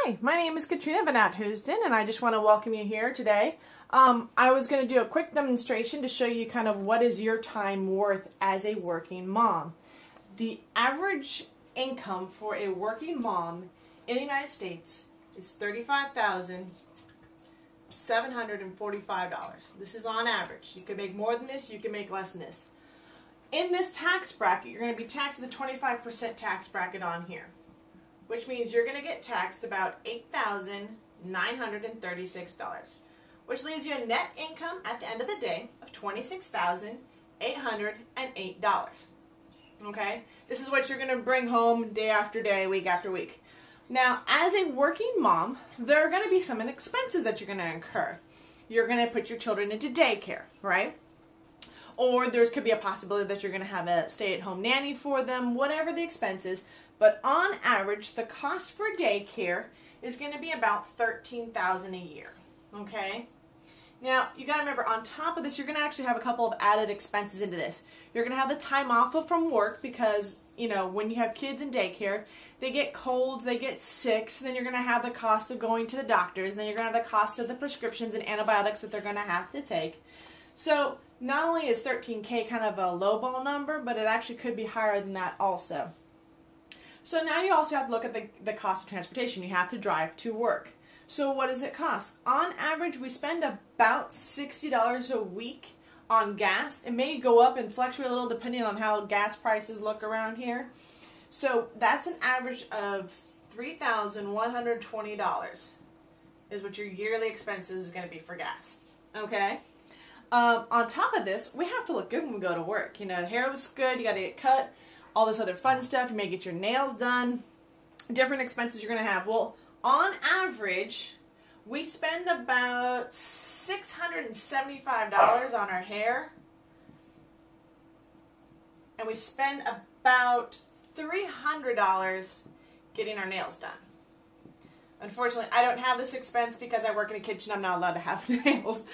Hi, my name is Katrina Van Housden, and I just want to welcome you here today. I was going to do a quick demonstration to show you kind of what is your time worth as a working mom. The average income for a working mom in the United States is $35,745. This is on average. You can make more than this, you can make less than this. In this tax bracket, you're going to be taxed with a 25% tax bracket on here, which means you're going to get taxed about $8,936, which leaves you a net income at the end of the day of $26,808. Okay? This is what you're going to bring home day after day, week after week. Now, as a working mom, there are going to be some expenses that you're going to incur. You're going to put your children into daycare, right? Or there could be a possibility that you're going to have a stay-at-home nanny for them, whatever the expenses. But on average, the cost for daycare is going to be about $13,000 a year. Okay? Now, you got to remember, on top of this, you're going to actually have a couple of added expenses into this. You're going to have the time off from work because, you know, when you have kids in daycare, they get colds, they get sick, so then you're going to have the cost of going to the doctors, and then you're going to have the cost of the prescriptions and antibiotics that they're going to have to take. So, not only is $13K kind of a lowball number, but it actually could be higher than that also. So now you also have to look at the cost of transportation. You have to drive to work. So what does it cost? On average, we spend about $60 a week on gas. It may go up and fluctuate a little depending on how gas prices look around here. So that's an average of $3,120 is what your yearly expenses is going to be for gas. Okay? On top of this, we have to look good when we go to work. You know, the hair looks good, you got to get cut, all this other fun stuff. You may get your nails done, different expenses you're going to have. Well, on average, we spend about $675 on our hair, and we spend about $300 getting our nails done. Unfortunately, I don't have this expense because I work in the kitchen. I'm not allowed to have nails.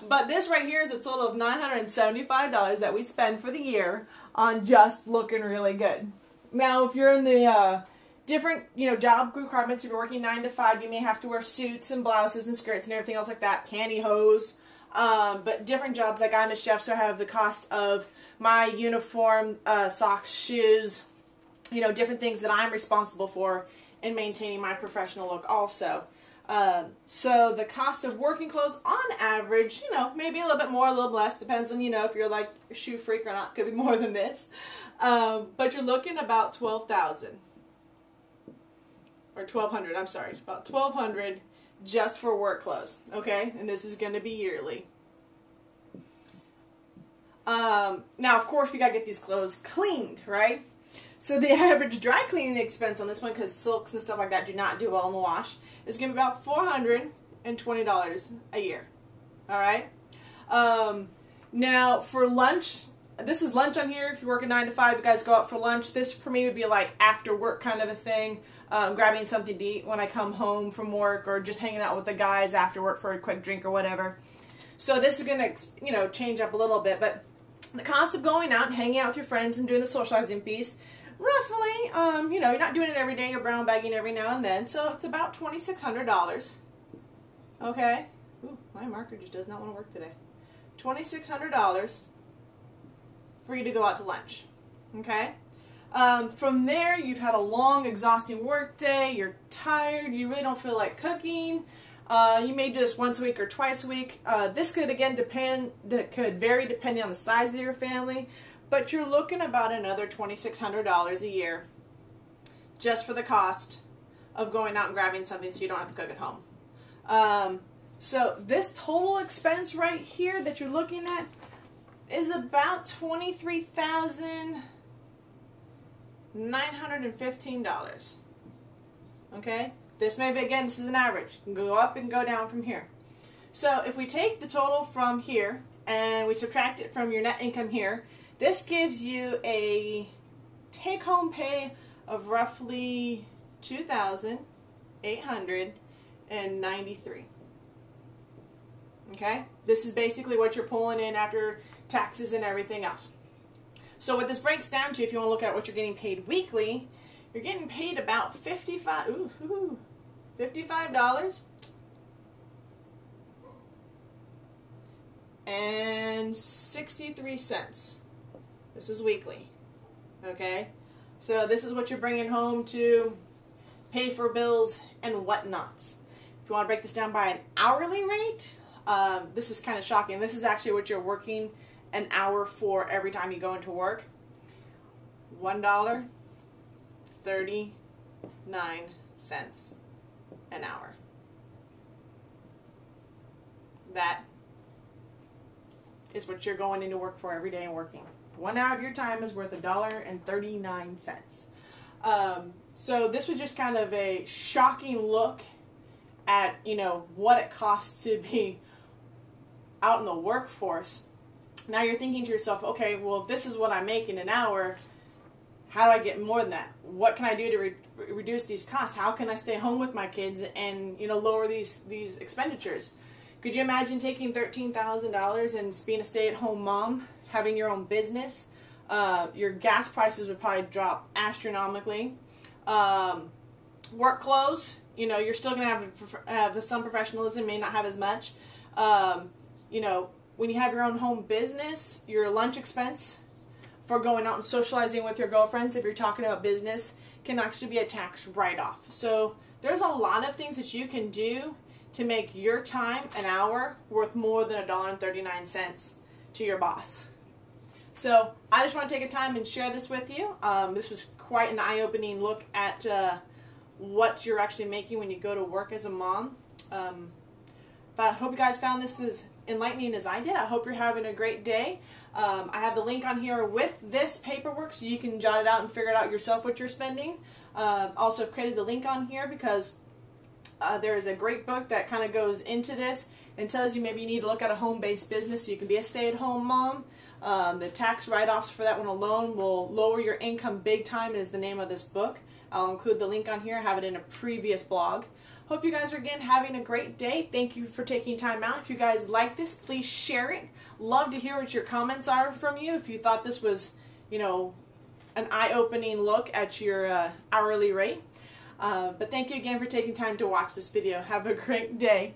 But this right here is a total of $975 that we spend for the year on just looking really good. Now, if you're in the different, job requirements, if you're working 9 to 5, you may have to wear suits and blouses and skirts and everything else like that, pantyhose. But different jobs, like I'm a chef, so I have the cost of my uniform, socks, shoes, different things that I'm responsible for in maintaining my professional look also. So the cost of working clothes on average, maybe a little bit more, a little less, depends on, if you're like a shoe freak or not, could be more than this. But you're looking about $12,000. Or $1,200, I'm sorry, about $1,200 just for work clothes, okay? And this is going to be yearly. Now, of course, we got to get these clothes cleaned, right? So the average dry cleaning expense on this one, because silks and stuff like that do not do well in the wash, is going to be about $420 a year. All right? Now, for lunch, this is lunch on here. If you're working 9 to 5, you guys go out for lunch. This, for me, would be like after work kind of a thing, grabbing something to eat when I come home from work, or just hanging out with the guys after work for a quick drink or whatever. So this is going to, change up a little bit, but the cost of going out and hanging out with your friends and doing the socializing piece, roughly, you're not doing it every day, you're brown bagging every now and then, so it's about $2,600. Okay? Ooh, my marker just does not want to work today. $2,600 for you to go out to lunch. Okay? From there, you've had a long, exhausting work day, you're tired, you really don't feel like cooking. You may do this once a week or twice a week. This could, again, could vary depending on the size of your family. But you're looking about another $2,600 a year just for the cost of going out and grabbing something so you don't have to cook at home. So this total expense right here that you're looking at is about $23,915. Okay? This may be, again, this is an average. You can go up and go down from here. So if we take the total from here and we subtract it from your net income here, this gives you a take-home pay of roughly $2,893. Okay? This is basically what you're pulling in after taxes and everything else. So what this breaks down to, if you want to look at what you're getting paid weekly, you're getting paid about $55 and 63 cents. This is weekly. Okay? So this is what you're bringing home to pay for bills and whatnot. If you want to break this down by an hourly rate, this is kind of shocking. This is actually what you're working an hour for every time you go into work. $1.39 an hour. That is what you're going into work for every day and working. 1 hour of your time is worth $1.39. So this was just kind of a shocking look at, you know, what it costs to be out in the workforce. Now you're thinking to yourself, okay, well, if this is what I'm making an hour, how do I get more than that? What can I do to reduce these costs? How can I stay home with my kids and, you know, lower these expenditures? Could you imagine taking $13,000 and being a stay-at-home mom, having your own business? Your gas prices would probably drop astronomically. Work clothes, you know, you're still going to have some professionalism, may not have as much. You know, when you have your own home business, your lunch expense for going out and socializing with your girlfriends, if you're talking about business, can actually be a tax write-off. So there's a lot of things that you can do to make your time, an hour, worth more than $1.39 to your boss. So I just want to take a time and share this with you. This was quite an eye-opening look at what you're actually making when you go to work as a mom. I hope you guys found this as enlightening as I did. I hope you're having a great day. I have the link on here with this paperwork so you can jot it out and figure it out yourself what you're spending. Also I've created the link on here because there is a great book that kind of goes into this and tells you maybe you need to look at a home-based business so you can be a stay-at-home mom. The tax write-offs for that one alone will lower your income big time is the name of this book. I'll include the link on here. I have it in a previous blog. Hope you guys are again having a great day. Thank you for taking time out. If you guys like this, please share it. Love to hear what your comments are from you. If you thought this was, you know, an eye-opening look at your hourly rate. But thank you again for taking time to watch this video. Have a great day.